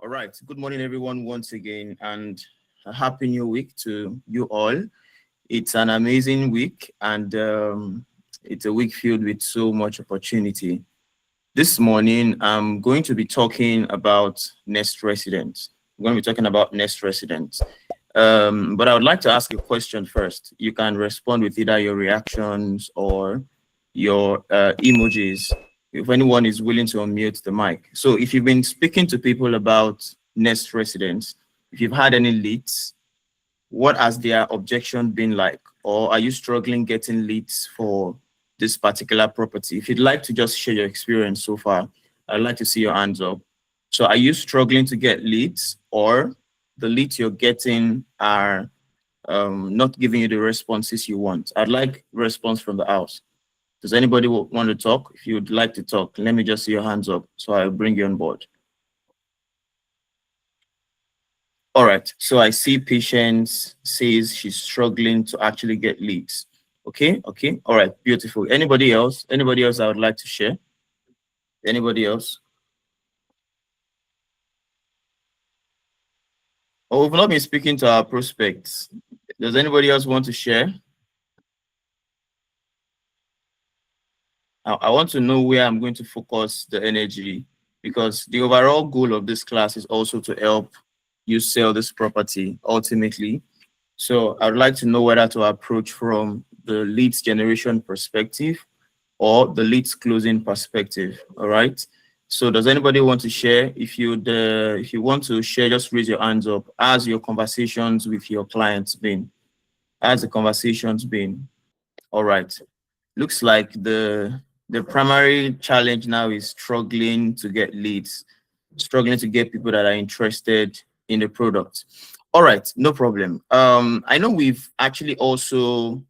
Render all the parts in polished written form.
All right. Good morning, everyone, once again, and a happy new week to you all. It's an amazing week, and it's a week filled with so much opportunity. This morning, I'm going to be talking about Nest residents. I'm going to be talking about Nest residents. But I would like to ask a question first. You can respond with either your reactions or your emojis, if anyone is willing to unmute the mic. So if you've been speaking to people about Nest residents, if you've had any leads, what has their objection been like? Or are you struggling getting leads for this particular property? If you'd like to just share your experience so far, I'd like to see your hands up. So are you struggling to get leads, or the leads you're getting are not giving you the responses you want? I'd like response from the house. Does anybody want to talk? If you would like to talk, let me just see your hands up so I'll bring you on board. All right, so I see Patience says she's struggling to actually get leads. Okay, all right, beautiful. Anybody else? Anybody else I would like to share? Anybody else? Oh, we've not been speaking to our prospects. Does anybody else want to share? I want to know where I'm going to focus the energy, because the overall goal of this class is also to help you sell this property ultimately. So I'd like to know whether to approach from the leads generation perspective or the leads closing perspective. All right. So does anybody want to share? If you want to share, just raise your hands up. As your conversations with your clients been? As the conversations been? All right. Looks like the primary challenge now is struggling to get leads, struggling to get people that are interested in the product. All right, no problem. I know we've actually also,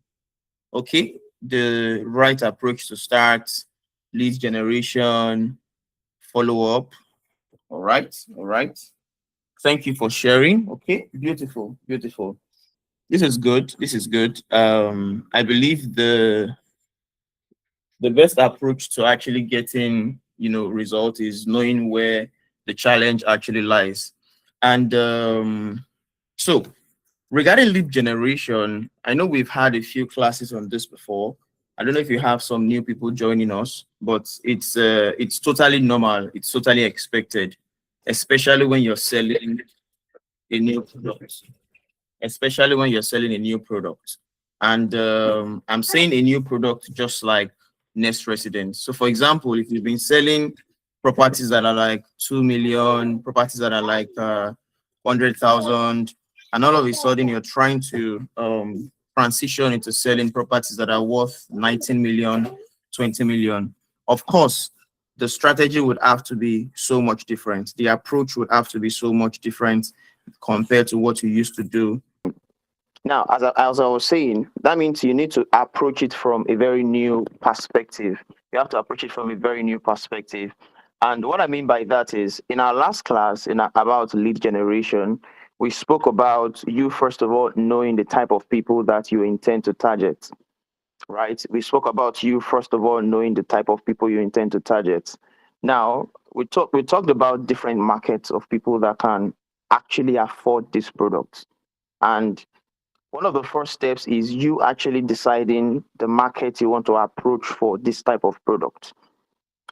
okay, the right approach to start lead generation, follow up. All right. Thank you for sharing. Okay, beautiful. This is good. I believe the best approach to actually getting result is knowing where the challenge actually lies. And so regarding lead generation, I know we've had a few classes on this before. I don't know if you have some new people joining us, but it's totally normal, it's totally expected, especially when you're selling a new product especially when you're selling a new product. And I'm saying a new product just like Nest Residence. So for example, if you've been selling properties that are like 2 million, properties that are like 100,000, and all of a sudden you're trying to transition into selling properties that are worth 19 million, 20 million, of course, the strategy would have to be so much different. The approach would have to be so much different compared to what you used to do. Now, as I was saying, that means you need to approach it from a very new perspective. You have to approach it from a very new perspective. And what I mean by that is, in our last class, about lead generation, we spoke about you, first of all, knowing the type of people that you intend to target, right? We spoke about you, first of all, knowing the type of people you intend to target. Now, we talked about different markets of people that can actually afford this product. And one of the first steps is you actually deciding the market you want to approach for this type of product,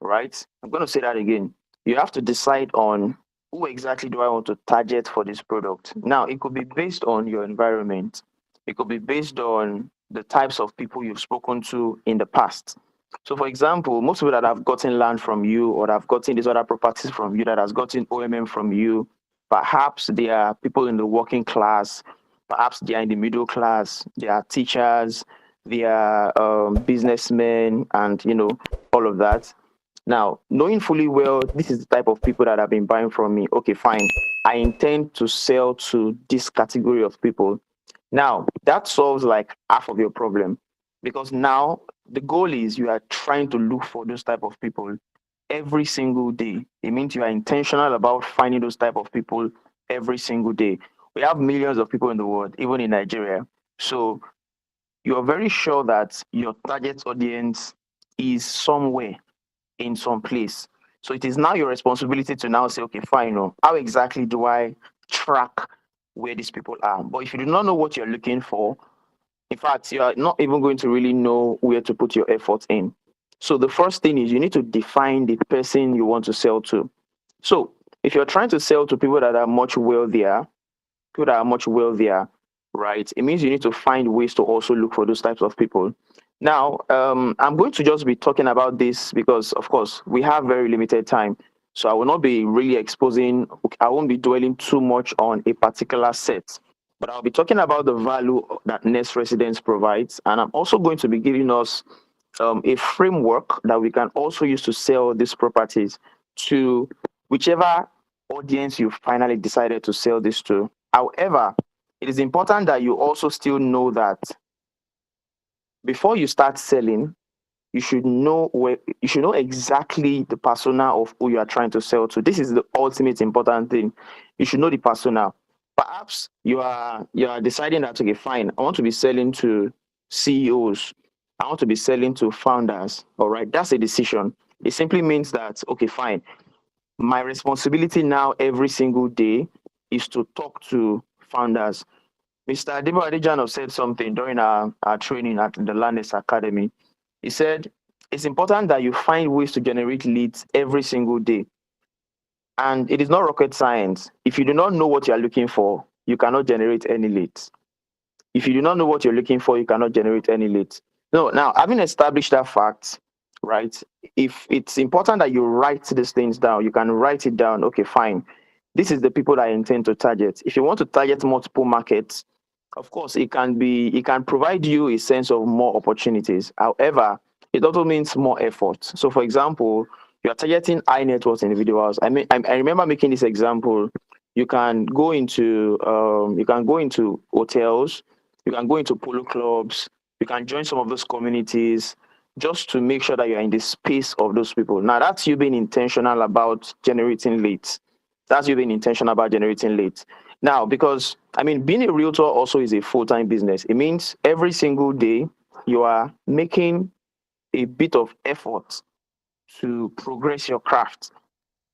right? I'm going to say that again. You have to decide on who exactly do I want to target for this product. Now, it could be based on your environment. It could be based on the types of people you've spoken to in the past. So, for example, most people that have gotten land from you or have gotten these other properties from you, that has gotten OMM from you, perhaps they are people in the working class, perhaps they are in the middle class, they are teachers, they are businessmen, and all of that. Now, knowing fully well, this is the type of people that have been buying from me. Okay, fine. I intend to sell to this category of people. Now, that solves like half of your problem, because now the goal is you are trying to look for those type of people every single day. It means you are intentional about finding those type of people every single day. We have millions of people in the world, even in Nigeria. So you are very sure that your target audience is somewhere in some place. So it is now your responsibility to now say, okay, fine, no, how exactly do I track where these people are? But if you do not know what you're looking for, in fact, you are not even going to really know where to put your effort in. So the first thing is you need to define the person you want to sell to. So if you're trying to sell to people that are much wealthier, right? It means you need to find ways to also look for those types of people. Now, I'm going to just be talking about this because, of course, we have very limited time. So I will not be really exposing, I won't be dwelling too much on a particular set, but I'll be talking about the value that Nest Residence provides. And I'm also going to be giving us a framework that we can also use to sell these properties to whichever audience you finally decided to sell this to. However, it is important that you also still know that before you start selling, you should know exactly the persona of who you are trying to sell to. This is the ultimate important thing. You should know the persona. Perhaps you are deciding that, okay, fine, I want to be selling to CEOs, I want to be selling to founders. All right, that's a decision. It simply means that, okay, fine, my responsibility now every single day is to talk to founders. Mr. Adebo Adejanov said something during our training at the Landis Academy. He said, it's important that you find ways to generate leads every single day. And it is not rocket science. If you do not know what you are looking for, you cannot generate any leads. If you do not know what you're looking for, you cannot generate any leads. No, now, having established that fact, right, if it's important that you write these things down, you can write it down. Okay, fine. This is the people that I intend to target. If you want to target multiple markets, of course, it can provide you a sense of more opportunities. However, it also means more effort. So, for example, you are targeting high net worth individuals. I remember making this example. You can go into hotels, you can go into polo clubs, you can join some of those communities just to make sure that you're in the space of those people. Now, that's you being intentional about generating leads. That's you being intentional about generating leads. Now, because I mean, being a realtor also is a full time business. It means every single day you are making a bit of effort to progress your craft.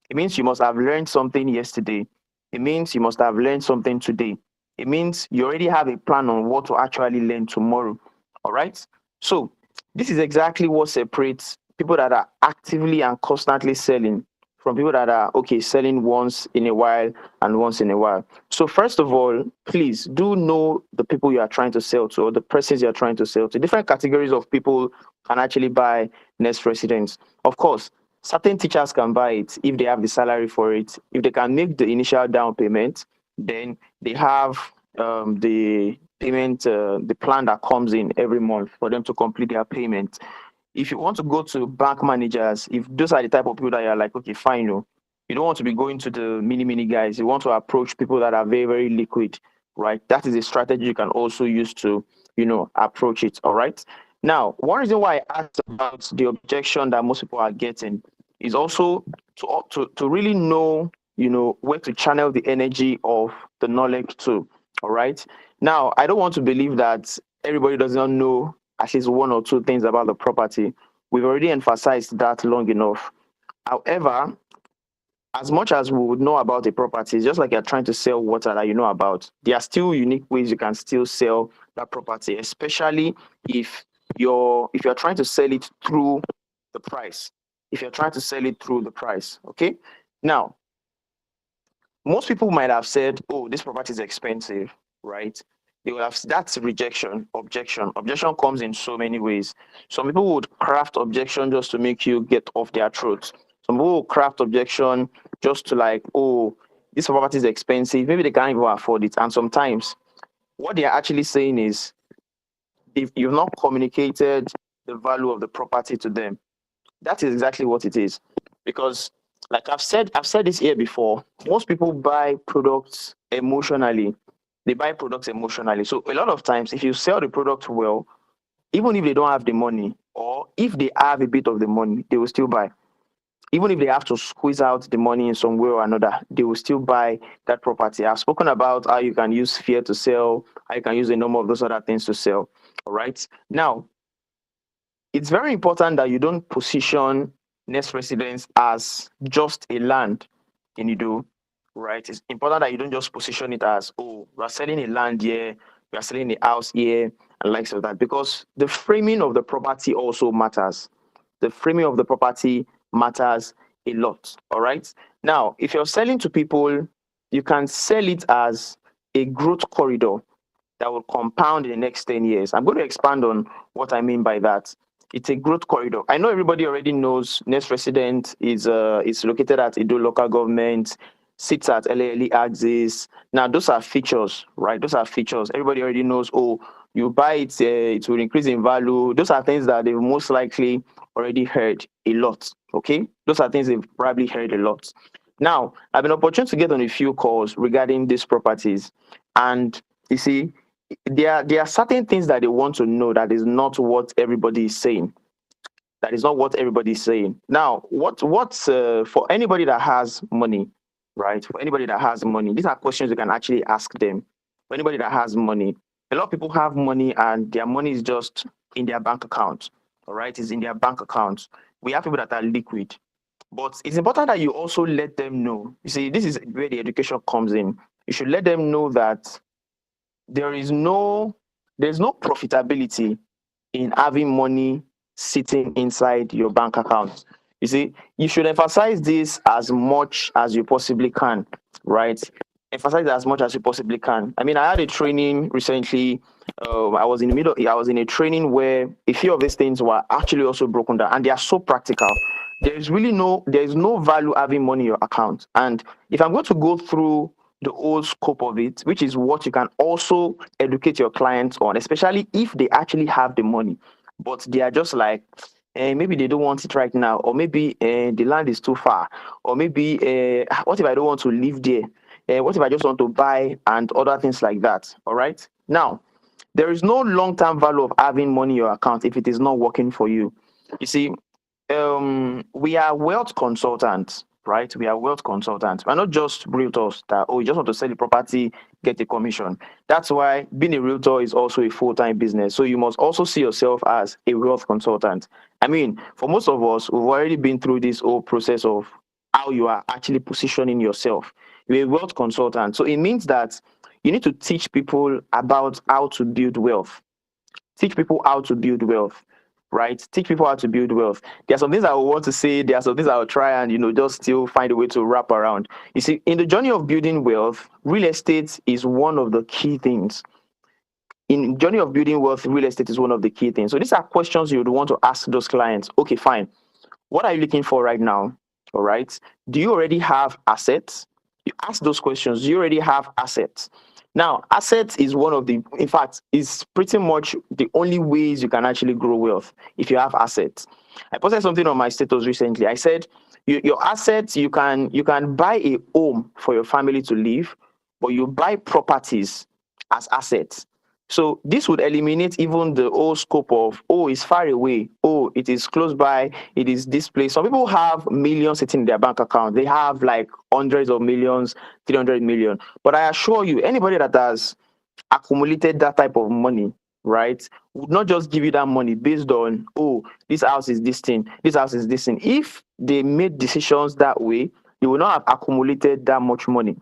It means you must have learned something yesterday. It means you must have learned something today. It means you already have a plan on what to actually learn tomorrow. All right. So, this is exactly what separates people that are actively and constantly selling from people that are, okay, selling once in a while and once in a while. So, first of all, please do know the people you are trying to sell to or the persons you are trying to sell to. Different categories of people can actually buy Nest Residence. Of course, certain teachers can buy it if they have the salary for it. If they can make the initial down payment, then they have the plan that comes in every month for them to complete their payment. If you want to go to bank managers, if those are the type of people that you're like, okay, fine, no, you don't want to be going to the mini guys. You want to approach people that are very, very liquid, right? That is a strategy you can also use to, approach it. All right. Now, one reason why I asked about the objection that most people are getting is also to really know, where to channel the energy of the knowledge to. All right. Now, I don't want to believe that everybody does not know at least one or two things about the property. We've already emphasized that long enough. However, as much as we would know about a property, it's just like you're trying to sell water that you know about. There are still unique ways you can still sell that property, especially if you're trying to sell it through the price. If you're trying to sell it through the price, okay? Now, most people might have said, oh, this property is expensive, right? They will have that's rejection, objection. Objection comes in so many ways. Some people would craft objection just to make you get off their throats. Some people will craft objection just to like, oh, this property is expensive. Maybe they can't even afford it. And sometimes what they are actually saying is if you've not communicated the value of the property to them, that is exactly what it is. Because like I've said this here before, most people buy products emotionally. They buy products emotionally. So a lot of times if you sell the product well, even if they don't have the money, or if they have a bit of the money, they will still buy. Even if they have to squeeze out the money in some way or another, they will still buy that property. I've spoken about how you can use fear to sell, how you can use a number of those other things to sell. All right. Now, it's very important that you don't position Nest Residence as just a land in Ido, right? It's important that you don't just position it as, oh, we are selling a land here, we are selling a house here, and likes of that, because the framing of the property also matters. The framing of the property matters a lot. All right. Now, if you're selling to people, you can sell it as a growth corridor that will compound in the next 10 years. I'm going to expand on what I mean by that. It's a growth corridor. I know everybody already knows Nest Resident is located at Edo local government, sits at LALE axis. Now, those are features, right? Those are features. Everybody already knows, oh, you buy it, it will increase in value. Those are things that they've most likely already heard a lot, okay? Those are things they've probably heard a lot. Now, I've been opportune to get on a few calls regarding these properties. And you see, there are certain things that they want to know that is not what everybody is saying. That is not what everybody is saying. Now, what's for anybody that has money, right? For anybody that has money, these are questions you can actually ask them. For anybody that has money, a lot of people have money and their money is just in their bank account. All right, it's in their bank account. We have people that are liquid, but it's important that you also let them know. You see, this is where the education comes in. You should let them know that there is no there's no profitability in having money sitting inside your bank account. You see, you should emphasize this as much as you possibly can, right? Emphasize it as much as you possibly can. I mean, I had a training recently. I was in a training where a few of these things were actually also broken down, and they are so practical. There is no value having money in your account. And if I'm going to go through the whole scope of it, which is what you can also educate your clients on, especially if they actually have the money, but they are just like, maybe they don't want it right now, or maybe the land is too far, or maybe what if I don't want to live there? What if I just want to buy and other things like that? All right. Now, there is no long-term value of having money in your account if it is not working for you. You see, we are wealth consultants, right? We are wealth consultants. We're not just realtors that, oh, you just want to sell the property, get a commission. That's why being a realtor is also a full-time business. So you must also see yourself as a wealth consultant. I mean, for most of us, we've already been through this whole process of how you are actually positioning yourself. You're a wealth consultant. So it means that you need to teach people about how to build wealth. Teach people how to build wealth, right? Teach people how to build wealth. There are some things I will want to say. There are some things I will try and, just still find a way to wrap around. You see, in the journey of building wealth, real estate is one of the key things. In journey of building wealth, real estate is one of the key things. So these are questions you would want to ask those clients. Okay, fine. What are you looking for right now? All right. Do you already have assets? You ask those questions. Do you already have assets? Now, assets is one of the, in fact, is pretty much the only ways you can actually grow wealth if you have assets. I posted something on my status recently. I said, your assets, you can buy a home for your family to live, but you buy properties as assets. So this would eliminate even the whole scope of, oh, it's far away, oh, it is close by, it is this place. Some people have millions sitting in their bank account. They have like hundreds of millions, 300 million. But I assure you, anybody that has accumulated that type of money, right, would not just give you that money based on, oh, this house is this thing, this house is this thing. If they made decisions that way, they will not have accumulated that much money.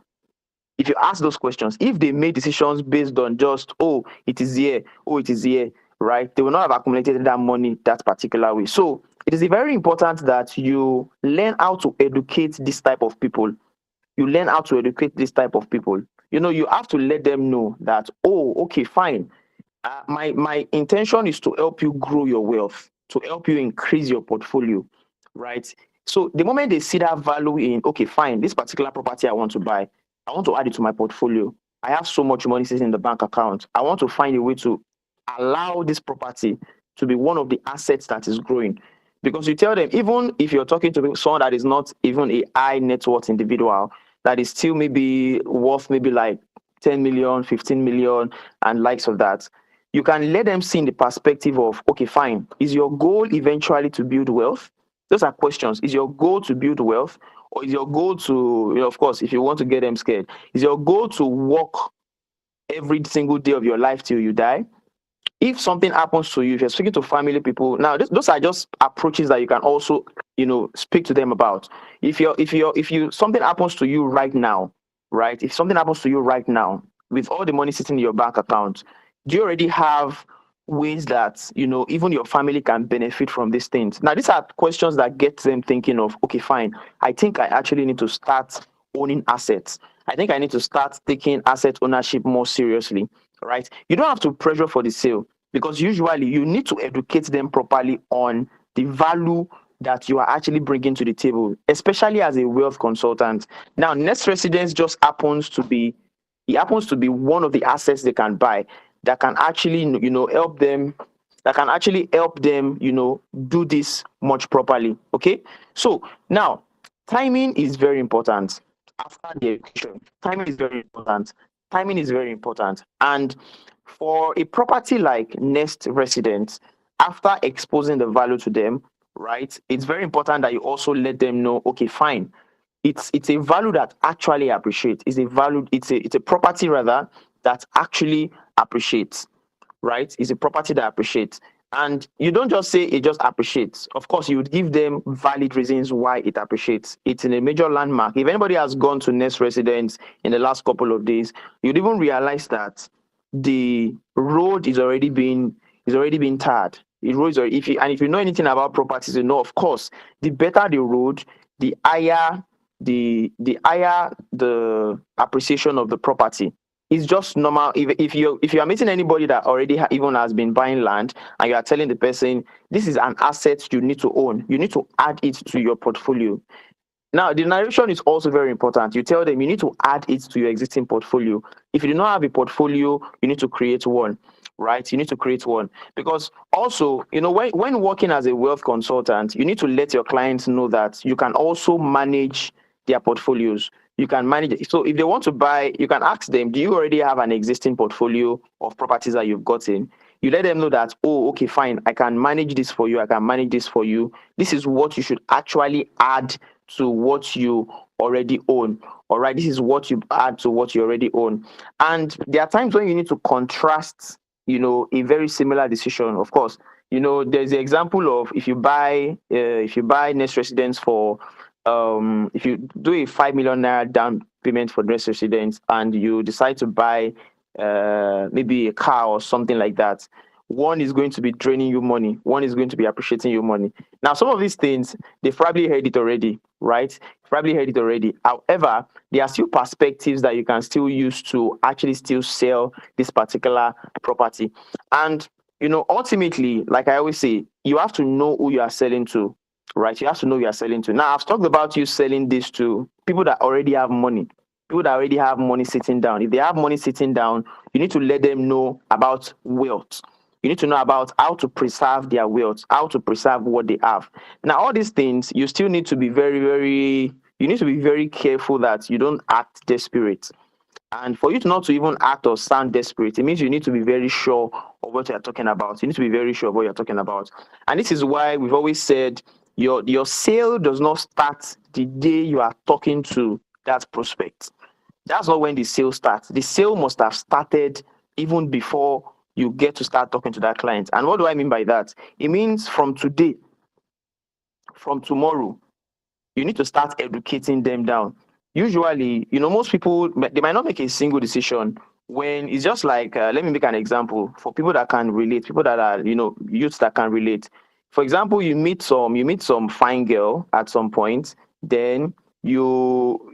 If you ask those questions, if they made decisions based on just, oh, it is here, oh, it is here, right, they will not have accumulated that money that particular way. So it is very important that you learn how to educate this type of people. You learn how to educate this type of people. You have to let them know that, oh, okay, fine. My intention is to help you grow your wealth, to help you increase your portfolio, right? So the moment they see that value in, okay, fine, this particular property I want to buy, I want to add it to my portfolio. I have so much money sitting in the bank account. I want to find a way to allow this property to be one of the assets that is growing. Because you tell them, even if you're talking to someone that is not even a high net worth individual, that is still maybe worth maybe like 10 million, 15 million, and likes of that, you can let them see in the perspective of, okay, fine, is your goal eventually to build wealth? Those are questions. Is your goal to build wealth? Or is your goal to, of course, if you want to get them scared, is your goal to work every single day of your life till you die? if something happens to you, if you're speaking to family people, now those are just approaches that you can also, speak to them about. If something happens to you right now, right? If something happens to you right now, with all the money sitting in your bank account, do you already have ways that even your family can benefit from these things? Now, these are questions that get them thinking of, okay, fine, I think I actually need to start owning assets. I think I need to start taking asset ownership more seriously, right? You don't have to pressure for the sale, because usually you need to educate them properly on the value that you are actually bringing to the table, especially as a wealth consultant. Now, next residence just happens to be one of the assets they can buy that can actually, help them, do this much properly. Okay. So now, timing is very important. After the education, timing is very important. Timing is very important. And for a property like Nest Residence, after exposing the value to them, right, it's very important that you also let them know, okay, fine, it's a value that actually appreciates. It's a property rather that actually appreciates, right? It's a property that appreciates. And you don't just say it just appreciates. Of course, you would give them valid reasons why it appreciates. It's in a major landmark. If anybody has gone to Nest Residence in the last couple of days, you'd even realize that the road is already being tarred. The roads are, if you know anything about properties, you know, of course, the better the road, the higher the appreciation of the property. It's just normal. If you are meeting anybody that already even has been buying land, and you are telling the person this is an asset you need to own, you need to add it to your portfolio. Now, the narration is also very important. You tell them you need to add it to your existing portfolio. If you do not have a portfolio, you need to create one, right? You need to create one. Because also, when working as a wealth consultant, you need to let your clients know that you can also manage their portfolios. You can manage it. So if they want to buy, you can ask them, do you already have an existing portfolio of properties that you've gotten? You let them know that, oh, okay, fine, I can manage this for you. I can manage this for you. This is what you should actually add to what you already own. All right, this is what you add to what you already own. And there are times when you need to contrast, a very similar decision. Of course, there's the example of if you buy Nest Residence for if you do a 5 million naira down payment for Nest Residence, and you decide to buy maybe a car or something like that, one is going to be draining you money, one is going to be appreciating you money. Now, some of these things, they've probably heard it already, right? Probably heard it already. However, there are still perspectives that you can still use to actually still sell this particular property. And ultimately, like I always say, you have to know who you are selling to, right? You have to know who you are selling to. Now, I've talked about you selling this to people that already have money, people that already have money sitting down. If they have money sitting down, you need to let them know about wealth. You need to know about how to preserve their wealth, how to preserve what they have. Now, all these things, you still need to be very careful that you don't act desperate. And for you to not to even act or sound desperate, it means you need to be very sure of what you're talking about. You need to be very sure of what you're talking about. And this is why we've always said your sale does not start the day you are talking to that prospect. That's not when the sale starts. The sale must have started even before you get to start talking to that client. And what do I mean by that? It means from today, from tomorrow, you need to start educating them down. Usually, most people, they might not make a single decision when it's just like, let me make an example for people that can relate, people that are, youths that can relate. For example, you meet some fine girl at some point, then you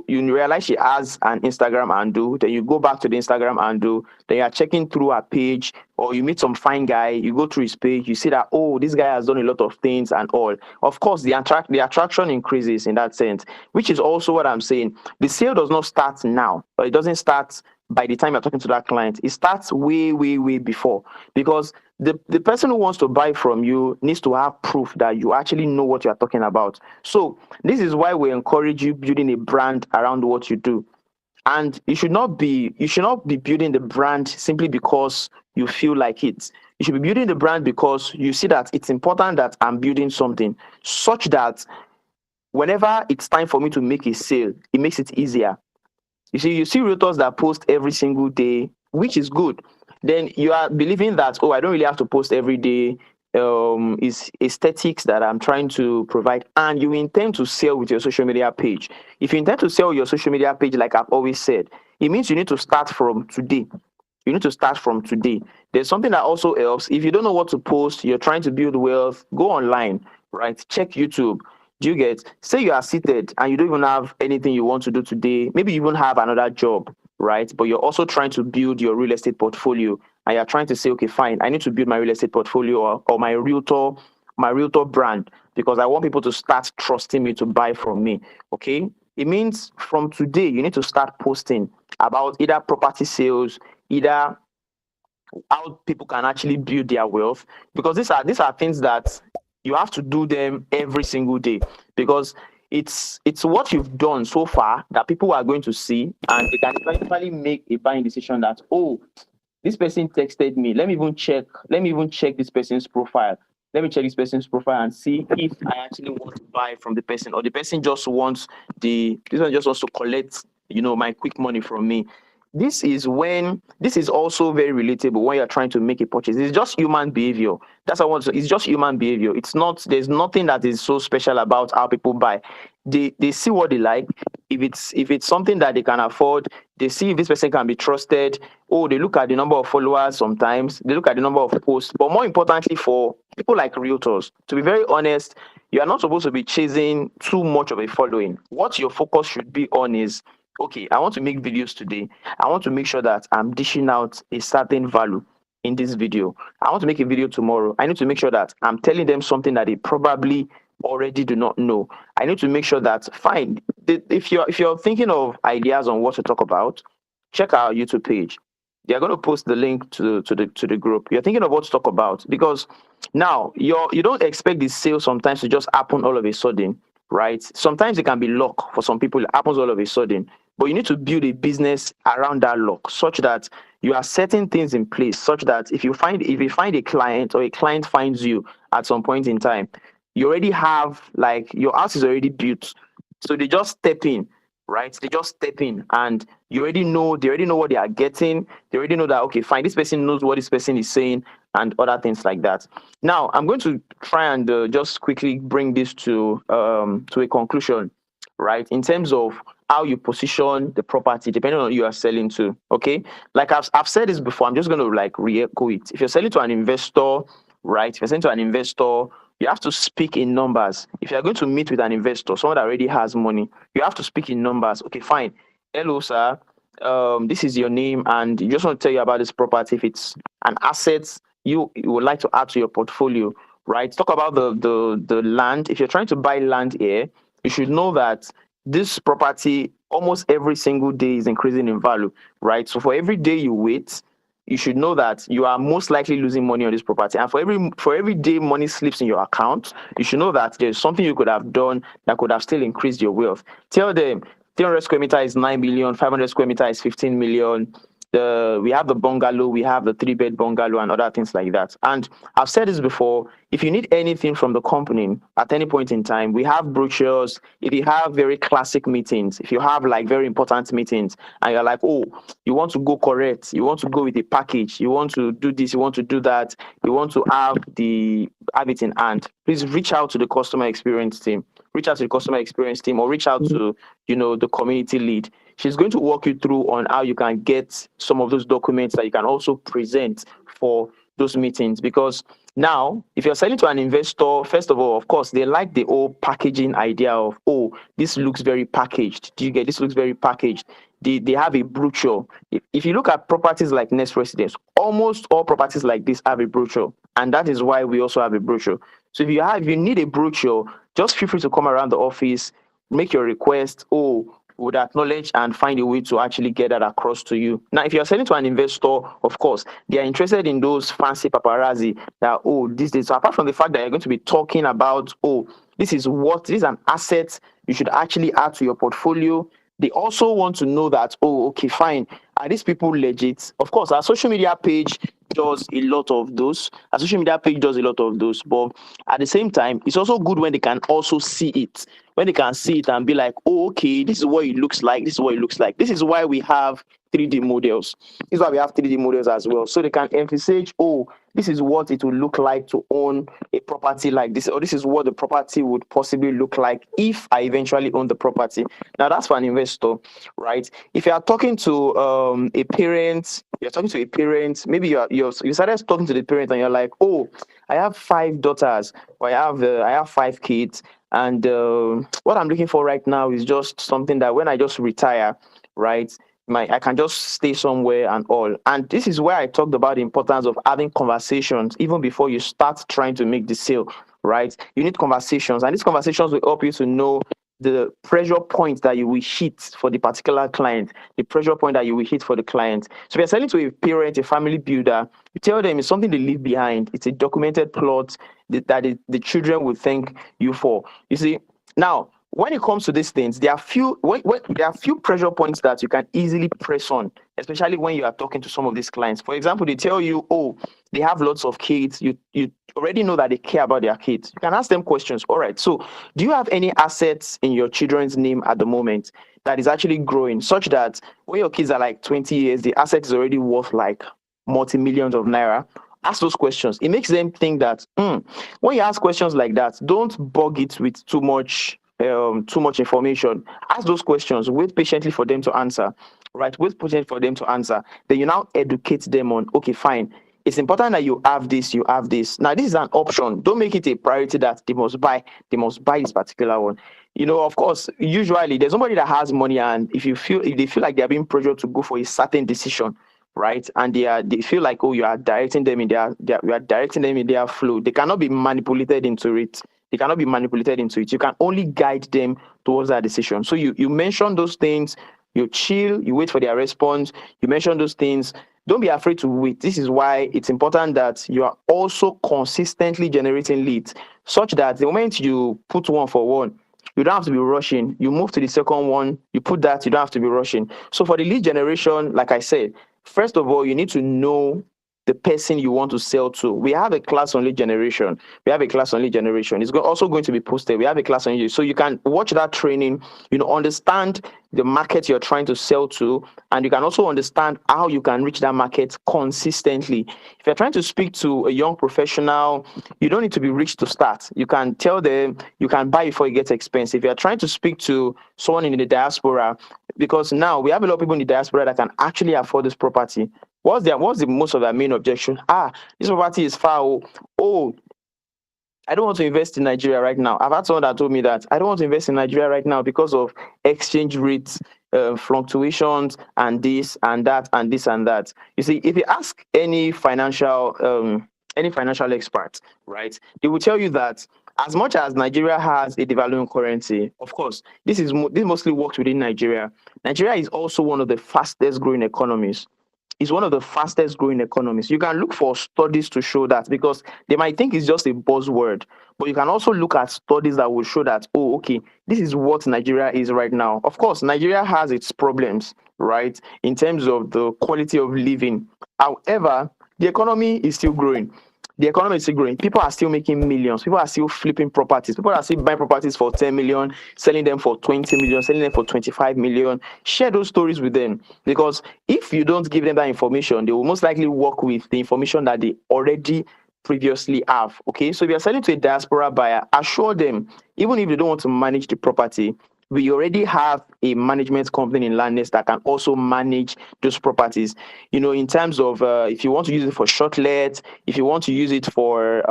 realize she has an Instagram handle, then you go back to the Instagram handle, then you are checking through her page, or you meet some fine guy, you go through his page, you see that, oh, this guy has done a lot of things and all. Of course, the attraction increases in that sense, which is also what I'm saying. The sale does not start now, or it doesn't start by the time you're talking to that client. It starts way, way, way before, because the person who wants to buy from you needs to have proof that you actually know what you're talking about. So this is why we encourage you building a brand around what you do. And you should not be building the brand simply because you feel like it. You should be building the brand because you see that it's important that I'm building something such that whenever it's time for me to make a sale, it makes it easier. You see realtors that post every single day, which is good. then you are believing that, oh, I don't really have to post every day. Is aesthetics that I'm trying to provide, and you intend to sell with your social media page. If you intend to sell your social media page, like I've always said, it means you need to start from today. You need to start from today. There's something that also helps. If you don't know what to post, you're trying to build wealth, go online, right? Check YouTube. Do you get? Say you are seated and you don't even have anything you want to do today. Maybe you even have another job, right? But you're also trying to build your real estate portfolio, and you're trying to say, okay, fine, I need to build my real estate portfolio, or my realtor brand, because I want people to start trusting me to buy from me. Okay. It means from today, you need to start posting about either property sales, either how people can actually build their wealth, because these are things that you have to do them every single day, because it's what you've done so far that people are going to see, and they can eventually make a buying decision that, oh, this person texted me, let me even check this person's profile, let me check this person's profile and see if I actually want to buy from the person, or the person just wants this one just wants to collect, my quick money from me. This is also very relatable when you're trying to make a purchase. It's just human behavior. That's what I want to. It's just human behavior. It's not. There's nothing that is so special about how people buy. They see what they like. If it's something that they can afford, they see if this person can be trusted. Oh, they look at the number of followers. Sometimes they look at the number of posts. But more importantly, for people like realtors, to be very honest, you are not supposed to be chasing too much of a following. What your focus should be on is, okay, I want to make videos today. I want to make sure that I'm dishing out a certain value in this video. I want to make a video tomorrow. I need to make sure that I'm telling them something that they probably already do not know. I need to make sure that, fine, if you're thinking of ideas on what to talk about, check our YouTube page. They are going to post the link to the group. You're thinking of what to talk about, because now you don't expect the sale sometimes to just happen all of a sudden, right? Sometimes it can be luck. For some people, it happens all of a sudden. But you need to build a business around that luck, such that you are setting things in place, such that if you find a client, or a client finds you at some point in time, you already have, like, your house is already built. So they just step in, right? They just step in, and they already know what they are getting. They already know that, okay, fine, this person knows what this person is saying, and other things like that. Now, I'm going to try and just quickly bring this to a conclusion, right? In terms of how you position the property, depending on who you are selling to. Okay, like I've said this before, I'm just going to like re-echo it. If you're selling to an investor, right? If you're selling to an investor, you have to speak in numbers. If you're going to meet with an investor, someone that already has money, you have to speak in numbers. Okay, fine. Hello, sir. This is your name, and you just want to tell you about this property. If it's an asset you would like to add to your portfolio, right? Talk about the land. If you're trying to buy land here, you should know that this property almost every single day is increasing in value, right? So for every day you wait, you should know that you are most likely losing money on this property. And for every day money slips in your account, you should know that there's something you could have done that could have still increased your wealth. Tell them 300 square meter is 9 million, 500 square meter is 15 million. We have the bungalow, we have the 3-bed bungalow, and other things like that. And I've said this before, if you need anything from the company at any point in time, we have brochures. If you have very classic meetings, if you have like very important meetings, and you're like, oh, you want to go correct, you want to go with a package, you want to do this, you want to do that, you want to have it in hand, please reach out to the customer experience team. Reach out to the customer experience team, or reach out to the community lead. She's going to walk you through on how you can get some of those documents that you can also present for those meetings. Because now, if you're selling to an investor, first of all, of course, they like the whole packaging idea of, oh, this looks very packaged. Do you get this? Looks very packaged. They have a brochure. If you look at properties like Nest Residence, almost all properties like this have a brochure, and that is why we also have a brochure. So if you need a brochure, just feel free to come around the office, make your request. Oh, would acknowledge and find a way to actually get that across to you. Now, if you're selling to an investor, of course, they are interested in those fancy paparazzi that, oh, this is, so apart from the fact that you're going to be talking about, oh, this is an asset you should actually add to your portfolio. They also want to know that, oh, okay, fine, are these people legit? Of course, our social media page does a lot of those. Our social media page does a lot of those, but at the same time, it's also good when they can also see it. when they can see it and be like, oh, okay, this is what it looks like. This is what it looks like. This is why we have 3D models. This is why we have 3D models as well. So they can envisage, oh, this is what it will look like to own a property like this, or this is what the property would possibly look like if I eventually own the property. Now that's for an investor, right? If you are talking to a parent, maybe you started talking to the parent and you're like, oh, I have 5 daughters, or I have 5 kids, and what I'm looking for right now is just something that when I just retire, right, I can just stay somewhere and all. And this is where I talked about the importance of having conversations even before you start trying to make the sale, right? You need conversations, and these conversations will help you to know the pressure point that you will hit for the particular client, the pressure point that you will hit for the client. So if you're selling to a parent, a family builder, you tell them it's something they leave behind. It's a documented plot that the children will thank you for. You see, now when it comes to these things, there are few pressure points that you can easily press on, especially when you are talking to some of these clients. For example, they tell you, oh, they have lots of kids. You already know that they care about their kids. You can ask them questions. All right, so do you have any assets in your children's name at the moment that is actually growing, such that when your kids are like 20 years, the asset is already worth like multi-millions of naira? Ask those questions. It makes them think that when you ask questions like that, don't bug it with too much information. Ask those questions. Wait patiently for them to answer. Right? Wait patiently for them to answer. Then you now educate them on, okay, fine. It's important that you have this, you have this. Now, this is an option. Don't make it a priority that they must buy this particular one. Of course, usually there's somebody that has money, and if they feel like they're being pressured to go for a certain decision, right, and they feel like, oh, you are directing them in their flow, they cannot be manipulated into it. You can only guide them towards that decision. So you mention those things, you chill, you wait for their response, you mention those things. Don't be afraid to wait. This is why it's important that you are also consistently generating leads, such that the moment you put one for one, you don't have to be rushing. You move to the second one, you put that, you don't have to be rushing. So for the lead generation, like I said, first of all, you need to know the person you want to sell to. We have a class on lead generation. It's also going to be posted. We have a class on you. So you can watch that training, understand the market you're trying to sell to, and you can also understand how you can reach that market consistently. If you're trying to speak to a young professional, you don't need to be rich to start. You can tell them you can buy before it gets expensive. If you're trying to speak to someone in the diaspora, because now we have a lot of people in the diaspora that can actually afford this property. What's the most of their main objection? This property is far. Oh, I don't want to invest in Nigeria right now. I've had someone that told me that I don't want to invest in Nigeria right now because of exchange rates, fluctuations, and this and that, and this and that. You see, if you ask any financial expert, right, they will tell you that as much as Nigeria has a devaluing currency, of course, this mostly works within Nigeria. Nigeria is also one of the fastest growing economies. Is one of the fastest growing economies. You can look for studies to show that, because they might think it's just a buzzword, but you can also look at studies that will show that, oh, okay, this is what Nigeria is right now. Of course, Nigeria has its problems, right, in terms of the quality of living. However, the economy is still growing. People are still making millions. People are still flipping properties. People are still buying properties for 10 million, selling them for 20 million, selling them for 25 million. Share those stories with them, because if you don't give them that information, they will most likely work with the information that they already previously have. Okay, so if you're selling to a diaspora buyer, assure them, even if they don't want to manage the property, we already have a management company in Landness that can also manage those properties. In terms of if you want to use it for short let, if you want to use it for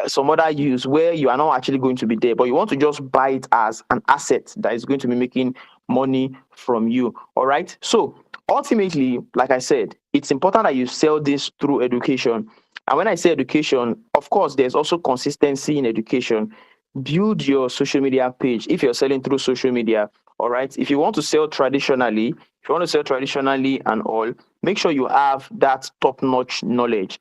some other use where you are not actually going to be there, but you want to just buy it as an asset that is going to be making money from you. All right. So ultimately, like I said, it's important that you sell this through education. And when I say education, of course, there's also consistency in education. Build your social media page if you're selling through social media. All right. If you want to sell traditionally, and all, make sure you have that top-notch knowledge.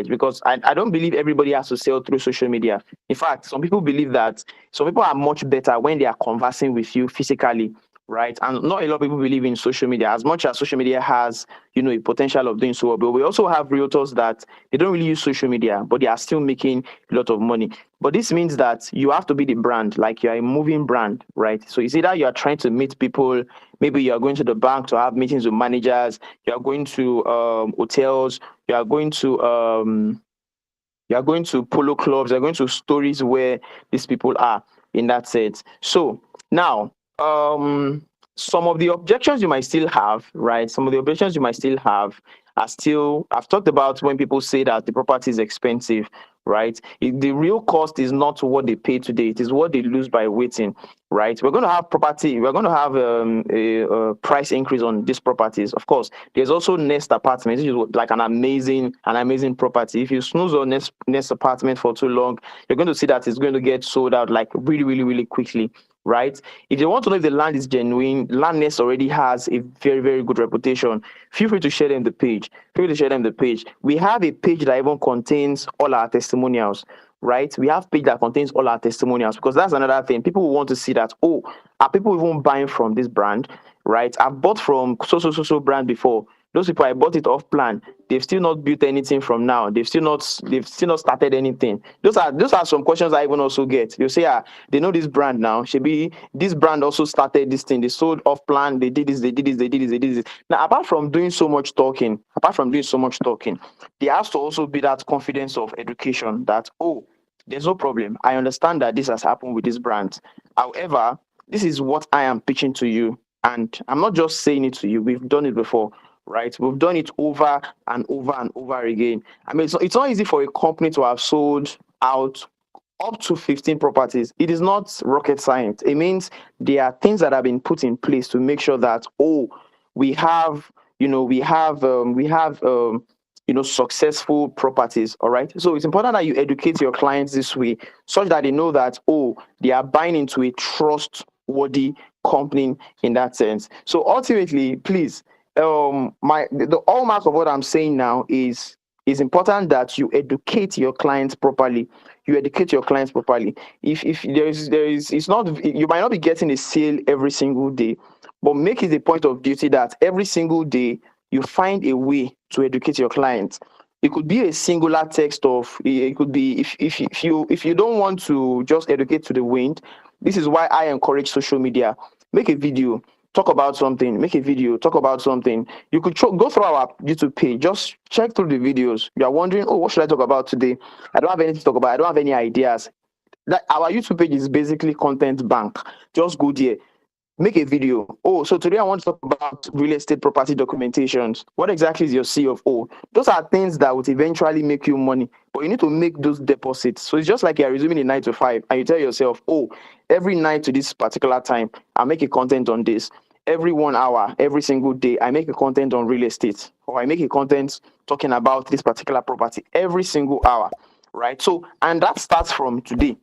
Because I don't believe everybody has to sell through social media. In fact, some people believe that some people are much better when they are conversing with you physically. right? And not a lot of people believe in social media as much as social media has, a potential of doing so well. But we also have realtors that they don't really use social media, but they are still making a lot of money. But this means that you have to be the brand, like you're a moving brand, right? So it's either you are trying to meet people, maybe you are going to the bank to have meetings with managers, you are going to hotels, you are going to polo clubs, you're going to stories where these people are in that sense. So now, some of the objections you might still have, right? Some of the objections you might still have are still, I've talked about when people say that the property is expensive, right? The real cost is not what they pay today, it is what they lose by waiting, right? We're going to have property, we're going to have a price increase on these properties. Of course, there's also Nest Apartments, which is like an amazing property. If you snooze on Nest Apartment for too long, you're going to see that it's going to get sold out like really, really, really quickly, right? If you want to know if the land is genuine, Landnest already has a very, very good reputation. Feel free to share them the page. Feel free to share them the page. We have a page that even contains all our testimonials, right? We have page that contains all our testimonials, because that's another thing. People will want to see that, oh, are people even buying from this brand, right? I've bought from so brand before. Those people, I bought it off plan. They've still not built anything from now. They've still not started anything. Those are some questions I even also get. You say, they know this brand now. Should be this brand also started this thing. They sold off plan. They did this. They did this. They did this. They did this. Now, apart from doing so much talking, there has to also be that confidence of education that, oh, there's no problem. I understand that this has happened with this brand. However, this is what I am pitching to you. And I'm not just saying it to you. We've done it before, right? We've done it over and over and over again. I mean, it's not easy for a company to have sold out up to 15 properties. It is not rocket science. It means there are things that have been put in place to make sure that, oh, we have, successful properties. All right. So it's important that you educate your clients this way, such that they know that, oh, they are buying into a trustworthy company in that sense. So ultimately, please, the hallmark of what I'm saying now is important that you educate your clients properly. You educate your clients properly. If there is it's not, you might not be getting a sale every single day, but make it a point of duty that every single day you find a way to educate your clients. It could be a singular text of, it could be, if you don't want to just educate to the wind. This is why I encourage social media. Make a video, talk about something. Make a video, talk about something. You could go through our YouTube page, just check through the videos. You are wondering, oh, what should I talk about today? I don't have anything to talk about. I don't have any ideas. That our YouTube page is basically content bank. Just go there, make a video. Oh, so today I want to talk about real estate property documentations. What exactly is your CFO? Those are things that would eventually make you money, but you need to make those deposits. So it's just like you're resuming a 9 to 5, and you tell yourself, oh, every night to this particular time, I make a content on this. Every 1 hour, every single day, I make a content on real estate, or I make a content talking about this particular property every single hour, right? So, and that starts from today.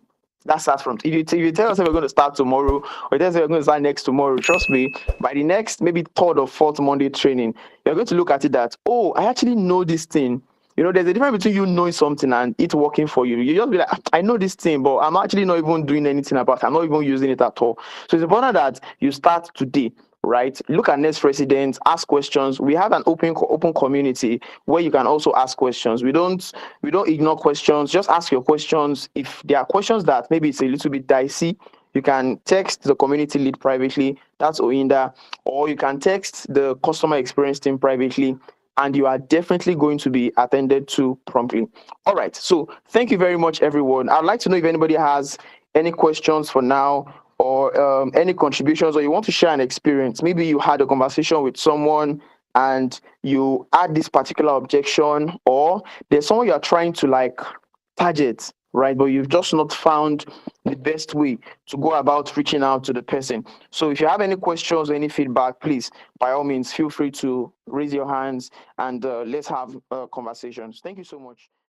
That starts from, if you tell us we're going to start tomorrow, or tell us we're going to start next tomorrow, trust me, by the next maybe third or fourth Monday training, you're going to look at it that, oh, I actually know this thing. There's a difference between you knowing something and it working for you. You just be like, I know this thing, but I'm actually not even doing anything about it. I'm not even using it at all. So it's important that you start today, right? Look at Next Residents, ask questions. We have an open community where you can also ask questions. We don't ignore questions. Just ask your questions. If there are questions that maybe it's a little bit dicey, you can text the community lead privately. That's Oyinda. Or you can text the customer experience team privately, and you are definitely going to be attended to promptly. All right. So thank you very much, everyone. I'd like to know if anybody has any questions for now, or any contributions, or you want to share an experience. Maybe you had a conversation with someone and you had this particular objection, or there's someone you're trying to like target, right? But you've just not found the best way to go about reaching out to the person. So if you have any questions or any feedback, please, by all means, feel free to raise your hands, and let's have conversations. Thank you so much.